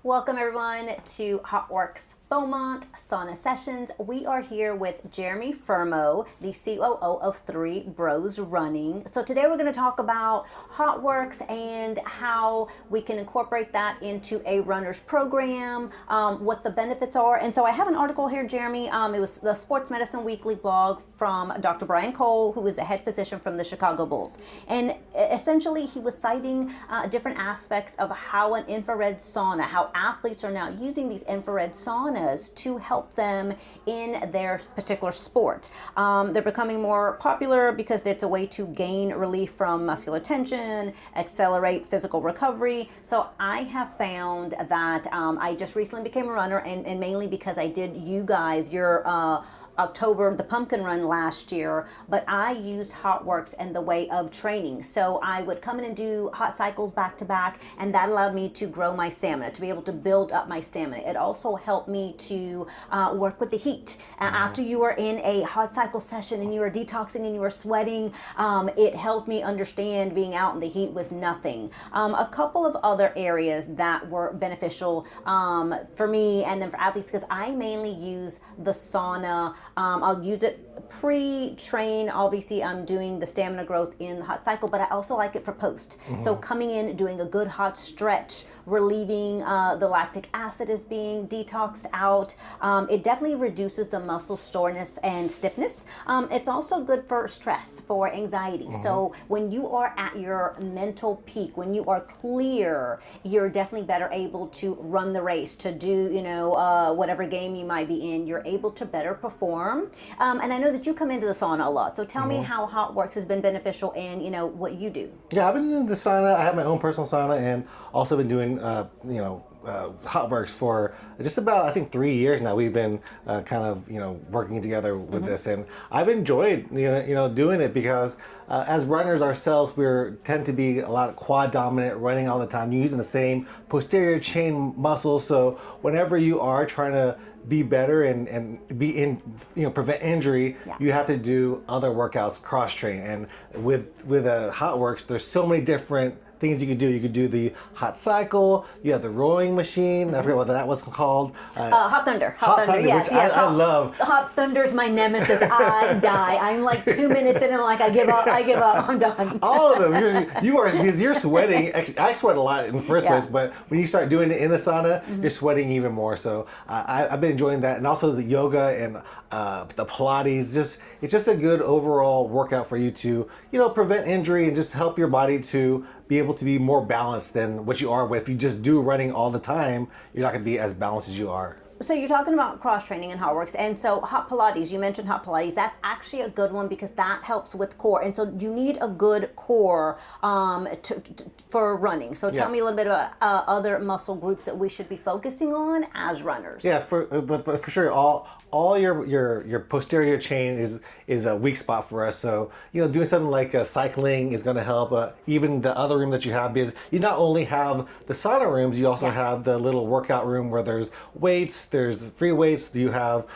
Welcome everyone to HOTWORX Beaumont Sauna Sessions. We are here with Jeremy Fermo, the COO of 3 Bros Running. So today we're going to talk about HOTWORX and how we can incorporate that into a runner's program, what the benefits are. And so I have an article here, Jeremy. It was the Sports Medicine Weekly blog from Dr. Brian Cole, who is the head physician from the Chicago Bulls. And essentially he was citing different aspects of how an infrared sauna, how athletes are now using these infrared saunas to help them in their particular sport. They're becoming more popular because it's a way to gain relief from muscular tension, accelerate physical recovery. So I have found that I just recently became a runner, and mainly because I did you guys, your October, the pumpkin run last year, but I used HOTWORX in the way of training. So I would come in and do hot cycles back to back, and that allowed me to grow my stamina, to be able to build up my stamina. It also helped me to work with the heat. After you are in a hot cycle session and you are detoxing and you are sweating, it helped me understand being out in the heat was nothing. A couple of other areas that were beneficial for me and then for athletes, because I mainly use the sauna. I'll use it pre-train. Obviously, I'm doing the stamina growth in the hot cycle, but I also like it for post. So coming in, doing a good hot stretch, relieving the lactic acid is being detoxed out. It definitely reduces the muscle soreness and stiffness. It's also good for stress, for anxiety. So when you are at your mental peak, when you are clear, you're definitely better able to run the race, to do, whatever game you might be in. You're able to better perform. And I know that you come into the sauna a lot. So tell me how HOTWORX has been beneficial in, what you do. Yeah, I've been in the sauna. I have my own personal sauna, and also been doing, HOTWORX for just about, I think, 3 years now. We've been working together with this, and I've enjoyed, doing it because as runners ourselves, we tend to be a lot of quad dominant, running all the time, using the same posterior chain muscles. So whenever you are trying to be better and be in, prevent injury, you have to do other workouts, cross train. And with HOTWORX, there's so many different things you could do. You could do the hot cycle. You have the rowing machine. I forget what that was called. Hot Thunder. Hot Thunder, which I love. Hot Thunder's my nemesis. I die. I'm like 2 minutes in and I give up. I'm done. All of them. Because you're sweating. I sweat a lot in the first place, but when you start doing it in the sauna, you're sweating even more. So I've been enjoying that, and also the yoga and the Pilates. It's just a good overall workout for you to prevent injury and just help your body to be able to be more balanced than what you are. If you just do running all the time, you're not going to be as balanced as you are. So you're talking about cross training and HOTWORX, and so hot Pilates, you mentioned hot Pilates. That's actually a good one because that helps with core, and so you need a good core for running. So tell me a little bit about other muscle groups that we should be focusing on as runners. Yeah, for sure. All your posterior chain is a weak spot for us. So doing something like cycling is going to help. Even the other room that you have, because you not only have the sauna rooms, you also have the little workout room where there's weights, there's free weights, you have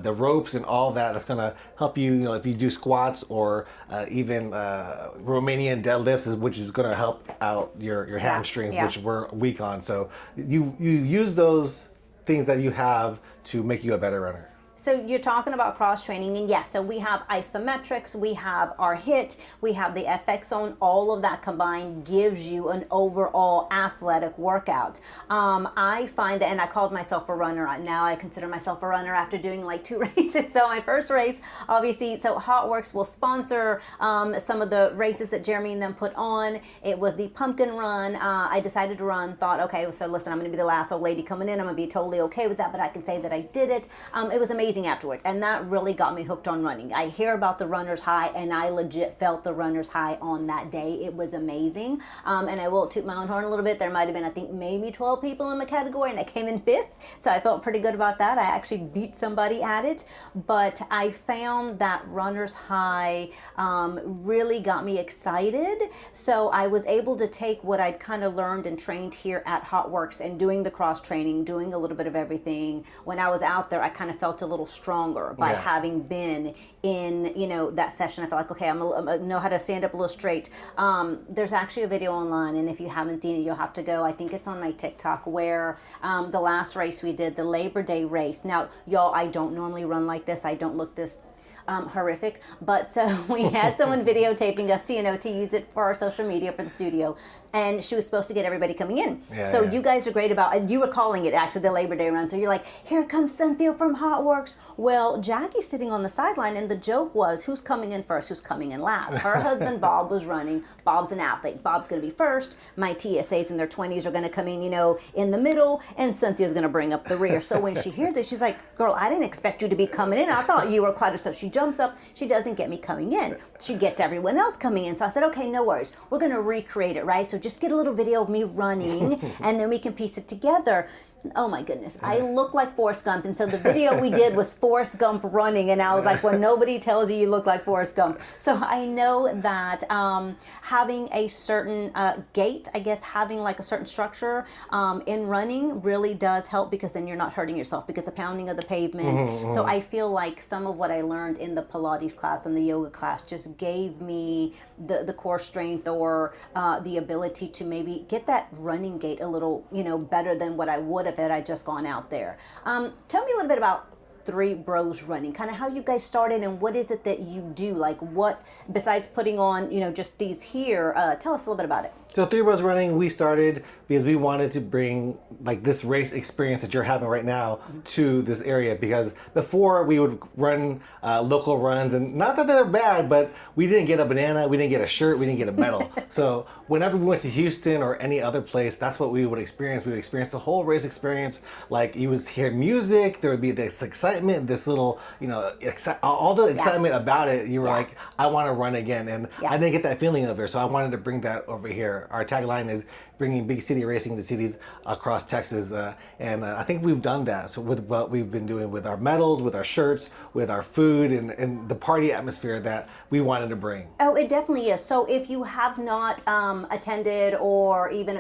the ropes and all that. That's going to help you. If you do squats or even Romanian deadlifts, which is going to help out your hamstrings, which we're weak on. So you use those things that you have to make you a better runner. So you're talking about cross training, and yes, so we have isometrics, we have our HIIT, we have the FX zone. All of that combined gives you an overall athletic workout. I find that, and I called myself a runner. Now I consider myself a runner after doing like 2 races. So my first race, obviously, so HOTWORX will sponsor some of the races that Jeremy and them put on. It was the pumpkin run. I decided to run, thought, okay, so listen, I'm going to be the last old lady coming in. I'm going to be totally okay with that, but I can say that I did it. It was amazing afterwards, and that really got me hooked on running. I hear about the runner's high, and I legit felt the runner's high on that day. It was amazing. And I will toot my own horn a little bit. There might have been, I think, maybe 12 people in my category, and I came in 5th, so I felt pretty good about that. I actually beat somebody at it, but I found that runner's high really got me excited. So I was able to take what I'd kind of learned and trained here at HOTWORX and doing the cross training, doing a little bit of everything. When I was out there, I kind of felt a little little stronger by having been in, that session. I felt like, okay, I know how to stand up a little straight. There's actually a video online, and if you haven't seen it, you'll have to go. I think it's on my TikTok, where the last race we did, the Labor Day race. Now, y'all, I don't normally run like this. I don't look this horrific, but so we had someone videotaping us to use it for our social media for the studio, and she was supposed to get everybody coming in. So you guys are great about, you were calling it actually the Labor Day run, so you're like, here comes Cynthia from HOTWORX. Well, Jackie's sitting on the sideline, and the joke was, who's coming in first, who's coming in last? Her husband Bob was running. Bob's an athlete. Bob's going to be first. My TSAs in their 20s are going to come in in the middle, and Cynthia's going to bring up the rear. So when she hears it, she's like, girl, I didn't expect you to be coming in. I thought you were quite a... So she jumps up. She doesn't get me coming in. She gets everyone else coming in. So I said, okay, no worries. We're going to recreate it, right? So just get a little video of me running, and then we can piece it together. Oh my goodness, I look like Forrest Gump, and so the video we did was Forrest Gump running, and I was like, well, nobody tells you look like Forrest Gump. So I know that having a certain gait, I guess having like a certain structure in running really does help, because then you're not hurting yourself because the pounding of the pavement. So I feel like some of what I learned in the Pilates class and the yoga class just gave me the core strength, or the ability to maybe get that running gait a little, better than what I would have had I just gone out there. Tell me a little bit about Three Bros Running, kind of how you guys started, and what is it that you do? Like, what, besides putting on, just these here, tell us a little bit about it. So Three Bros Running, we started because we wanted to bring like this race experience that you're having right now to this area, because before we would run local runs, and not that they're bad, but we didn't get a banana, we didn't get a shirt, we didn't get a medal. So whenever we went to Houston or any other place, that's what we would experience. We would experience the whole race experience. Like, you would hear music, there would be this excitement, this little, all the excitement about it. You were like, I want to run again. And I didn't get that feeling over here, so I wanted to bring that over here. Our tagline is bringing big city racing to cities across Texas, and I think we've done that. So with what we've been doing with our medals, with our shirts, with our food, and the party atmosphere that we wanted to bring. Oh, it definitely is. So if you have not attended or even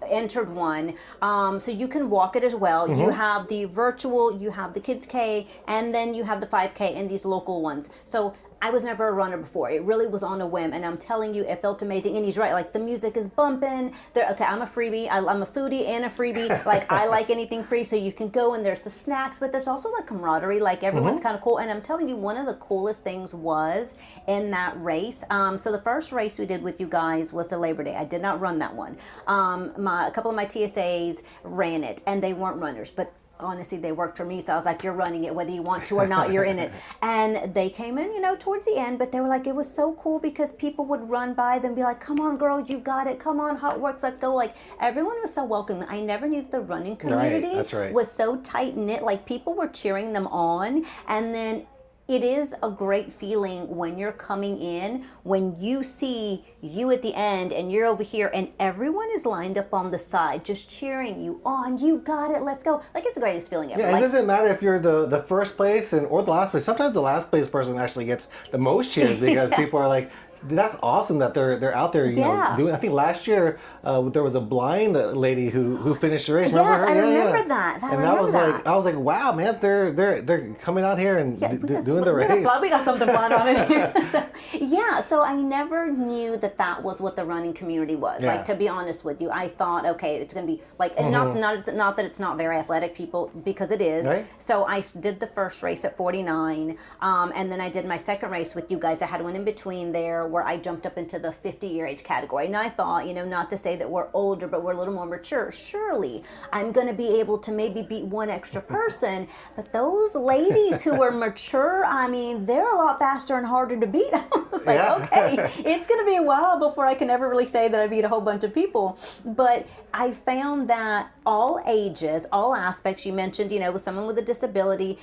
entered one, so you can walk it as well. You have the virtual, you have the Kids K, and then you have the 5K and these local ones. So I was never a runner before. It really was on a whim, and I'm telling you, it felt amazing. And he's right, like the music is bumping. Okay, I'm a freebie. I'm a foodie and a freebie. Like, I like anything free, so you can go, and there's the snacks, but there's also like camaraderie. Like, everyone's kind of cool. And I'm telling you, one of the coolest things was in that race. So the first race we did with you guys was the Labor Day. I did not run that one. A couple of my TSAs ran it, and they weren't runners, but honestly, they worked for me, so I was like, you're running it, whether you want to or not, you're in it. And they came in, towards the end, but they were like, it was so cool because people would run by them, be like, come on, girl, you got it, come on, HOTWORX, let's go. Like, everyone was so welcoming. I never knew that the running community was so tight-knit. Like, people were cheering them on, and then it is a great feeling when you're coming in, when you see you at the end and you're over here and everyone is lined up on the side just cheering you on. You got it, let's go. Like, it's the greatest feeling ever. Yeah, it doesn't matter if you're the first place or the last place. Sometimes the last place person actually gets the most cheers, because people are like, that's awesome that they're out there, doing. I think last year there was a blind lady who finished the race. Remember her? I remember that. I was like, wow, man, they're coming out here and doing the race. We got something flying on it here. So I never knew that was what the running community was. Like, to be honest with you, I thought, okay, it's gonna be like, and not that it's not very athletic people, because it is. Right. So I did the first race at 49, and then I did my second race with you guys. I had one in between there where I jumped up into the 50-year age category. And I thought, not to say that we're older, but we're a little more mature. Surely I'm going to be able to maybe beat one extra person. But those ladies who are mature, I mean, they're a lot faster and harder to beat. I was like, okay, it's going to be a while before I can ever really say that I beat a whole bunch of people. But I found that all ages, all aspects, you mentioned, with someone with a disability,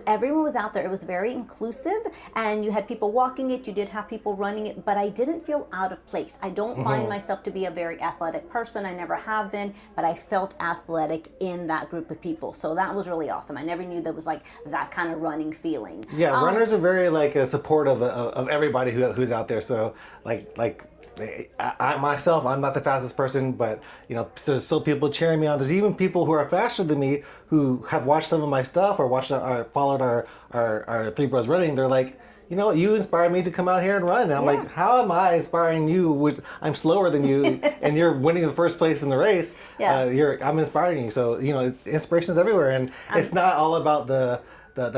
everyone was out there. It was very inclusive, and you had people walking it, you did have people running it, but I didn't feel out of place. I don't find myself to be a very athletic person. I never have been, but I felt athletic in that group of people. So that was really awesome. I never knew there was like that kind of running feeling. Yeah, runners are very like supportive of everybody everybody who's out there. So I myself, I'm not the fastest person, but there's still people cheering me on. There's even people who are faster than me who have watched some of my stuff or followed our Three Bros Running. They're like, you know what, you inspired me to come out here and run. And I'm like, how am I inspiring you, which I'm slower than you, and you're winning the first place in the race? I'm inspiring you. So, inspiration is everywhere. And it's not all about the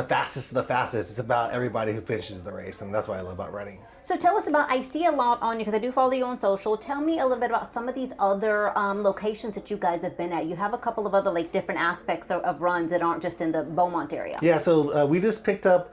fastest of the fastest. It's about everybody who finishes the race. And that's what I love about running. So tell us about, I see a lot on you because I do follow you on social. Tell me a little bit about some of these other locations that you guys have been at. You have a couple of other different aspects of runs that aren't just in the Beaumont area. Yeah, so we just picked up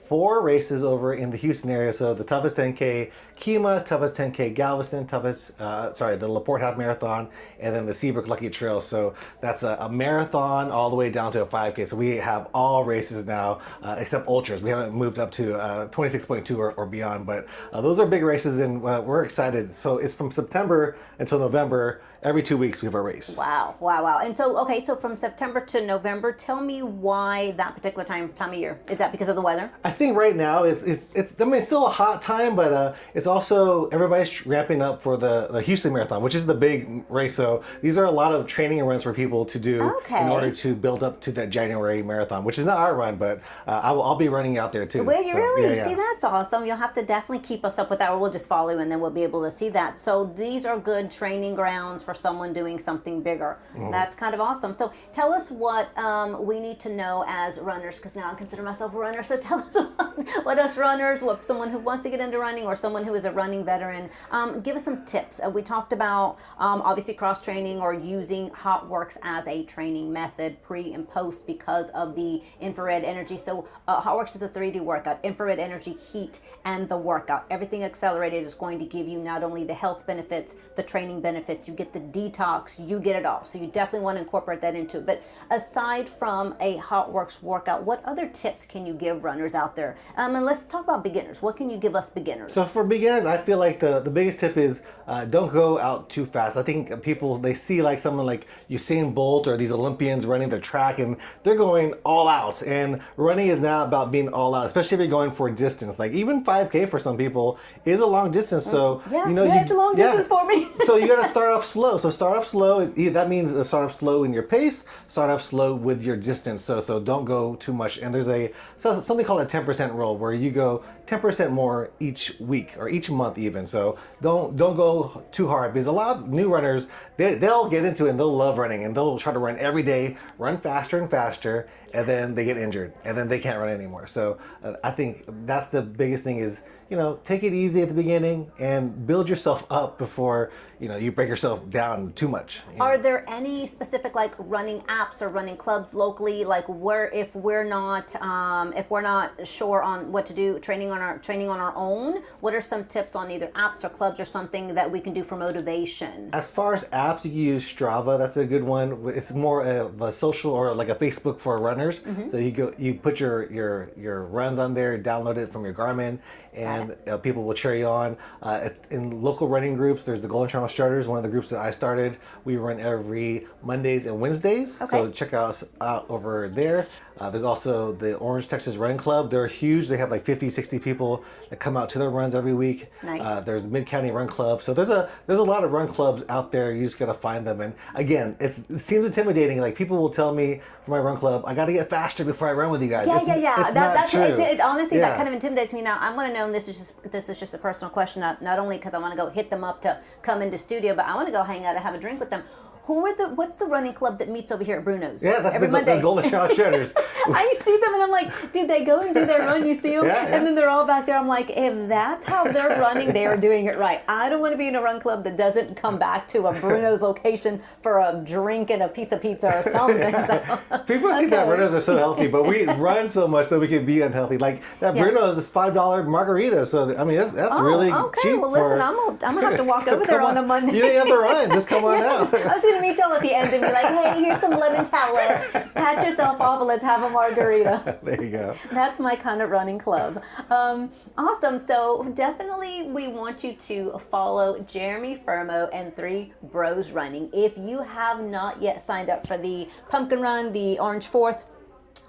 4 races over in the Houston area. So the toughest 10K Kima, toughest 10K Galveston, the LaPorte Half Marathon, and then the Seabrook Lucky Trail. So that's a marathon all the way down to a 5K. So we have all races now except ultras. We haven't moved up to 26.2 or beyond. But those are big races, and we're excited. So it's from September until November. Every 2 weeks we have a race. Wow. And so from September to November, tell me why that particular time of year. Is that because of the weather? I think right now it's still a hot time, but it's also everybody's ramping up for the Houston Marathon, which is the big race. So these are a lot of training runs for people to do in order to build up to that January marathon, which is not our run, but I'll be running out there too. Will you really? Yeah. See, that's awesome. You'll have to definitely keep us up with that, or we'll just follow you and then we'll be able to see that. So these are good training grounds for someone doing something bigger. That's kind of awesome. So tell us what we need to know as runners, because now I consider myself a runner. So tell us what us runners, what someone who wants to get into running or someone who is a running veteran, give us some tips. We talked about obviously cross training or using HOTWORX as a training method pre and post because of the infrared energy. So HOTWORX is a 3D workout, infrared energy, heat, and the workout. Everything accelerated is going to give you not only the health benefits, the training benefits, you get the detox, you get it all. So you definitely want to incorporate that into it. But aside from a HOTWORX workout, what other tips can you give runners out there? And let's talk about beginners. What can you give us beginners? So for beginners, I feel like the biggest tip is don't go out too fast. I think people, they see like someone like Usain Bolt or these Olympians running the track and they're going all out. And running is now about being all out, especially if you're going for distance. Like even 5K for some people is a long distance. So it's a long distance for me. So you got to start off slow. So start off slow. That means start off slow in your pace. Start off slow with your distance. So don't go too much. And there's something called a 10% rule where you go 10% more each week or each month even. So don't go too hard, because a lot of new runners, they'll get into it and they'll love running and they'll try to run every day, run faster and faster, and then they get injured and then they can't run anymore. So I think that's the biggest thing is, take it easy at the beginning and build yourself up before, you break yourself down too much. Are there any specific running apps or running clubs locally, if we're not sure on what to do, training on our own? What are some tips on either apps or clubs or something that we can do for motivation? As far as apps, you can use Strava. That's a good one. It's more of a social or like a Facebook for runners. So you put your runs on there, download it from your Garmin, and people will cheer you on. In local running groups, there's the Golden Channel Starters, one of the groups that I started. We run every Mondays and Wednesdays. So check us out over there. There's also the Orange Texas Running Club. They're huge. They have 50, 60 people that come out to their runs every week. Nice. There's Mid-County Run Club. So there's a lot of run clubs out there. You just got to find them. And again, it seems intimidating. People will tell me for my run club, I got to get faster before I run with you guys. It's not true. Honestly, that kind of intimidates me now. I want to know, and this is just a personal question, not only because I want to go hit them up to come into studio, but I want to go hang out and have a drink with them. What's the running club that meets over here at Bruno's? Yeah, that's every Monday? The Golden Channel Starters. I see them and I'm like, dude, they go and do their run, you see them? And then they're all back there. I'm like, if that's how they're running, they are doing it right. I don't want to be in a run club that doesn't come back to a Bruno's location for a drink and a piece of pizza or something. People think that runners are so healthy, but we run so much that we can be unhealthy. That Bruno's is $5 margarita. So, I mean, that's really cheap. Well, listen, I'm going to have to walk over there on a Monday. You don't have to run. Just come on out. I was going to meet y'all at the end and be like, hey, here's some lemon tablets. Pat yourself off and let's have a margarita. There you go. That's my kind of running club. Awesome. So definitely we want you to follow Jeremy Fermo and Three Bros Running. If you have not yet signed up for the Pumpkin Run, the Orange 4th,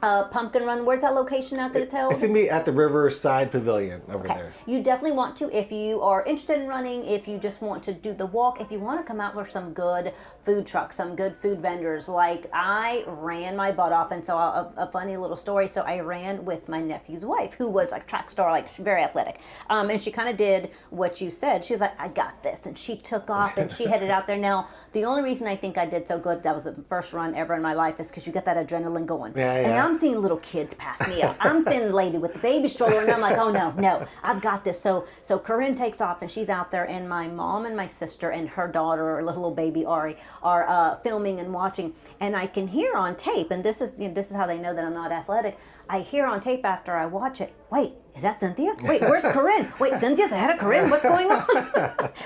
Pumpkin Run. Where's that location at that it's held? It's going to be at the Riverside Pavilion over there. You definitely want to, if you are interested in running, if you just want to do the walk, if you want to come out for some good food trucks, some good food vendors. Like I ran my butt off, and so a funny little story. So I ran with my nephew's wife, who was like track star, like very athletic, and she kind of did what you said. She was like, "I got this," and she took off and she headed out there. Now, the only reason I think I did so good, that was the first run ever in my life, is because you get that adrenaline going. And I'm seeing little kids pass me up. I'm seeing the lady with the baby stroller, and I'm like, oh no, I've got this. So Corinne takes off, and she's out there, and my mom and my sister and her daughter, or little baby Ari, are filming and watching. And I can hear on tape, and this is how they know that I'm not athletic. I hear on tape after I watch it, wait, is that Cynthia? Wait, where's Corinne? Wait, Cynthia's ahead of Corinne. What's going on?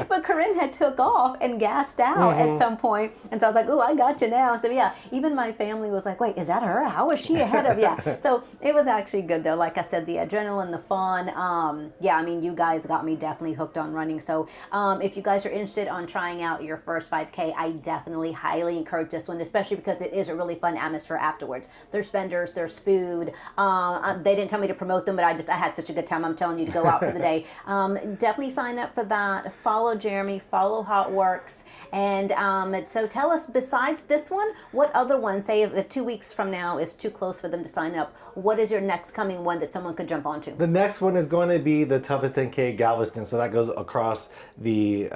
But Corinne had took off and gassed out at some point. And so I was like, ooh, I got you now. So yeah, even my family was like, wait, is that her? How is she ahead of? Yeah. So it was actually good though. Like I said, the adrenaline, the fun. Yeah, I mean, you guys got me definitely hooked on running. So if you guys are interested on trying out your first 5K, I definitely highly encourage this one, especially because it is a really fun atmosphere afterwards. There's vendors, there's food. They didn't tell me to promote them, but I had such a good time. I'm telling you to go out for the day. Definitely sign up for that. Follow Jeremy, follow HOTWORX. And so tell us, besides this one, what other one, say if 2 weeks from now is too close for them to sign up, what is your next coming one that someone could jump onto? The next one is going to be the Toughest 10K Galveston. So that goes across the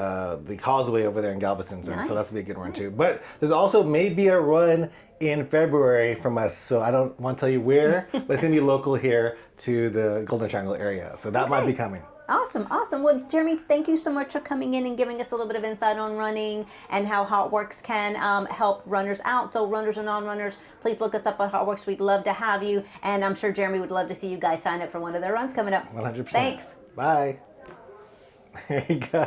causeway over there in Galveston. Nice. So that's going to be a good run too. But there's also maybe a run in February from us, so I don't want to tell you where, but it's going to be local here to the Golden Triangle area. So that might be coming. Awesome. Well, Jeremy, thank you so much for coming in and giving us a little bit of insight on running and how HOTWORX can help runners out. So runners and non-runners, please look us up at HOTWORX. We'd love to have you, and I'm sure Jeremy would love to see you guys sign up for one of their runs coming up. 100%. Thanks. Bye. There you go.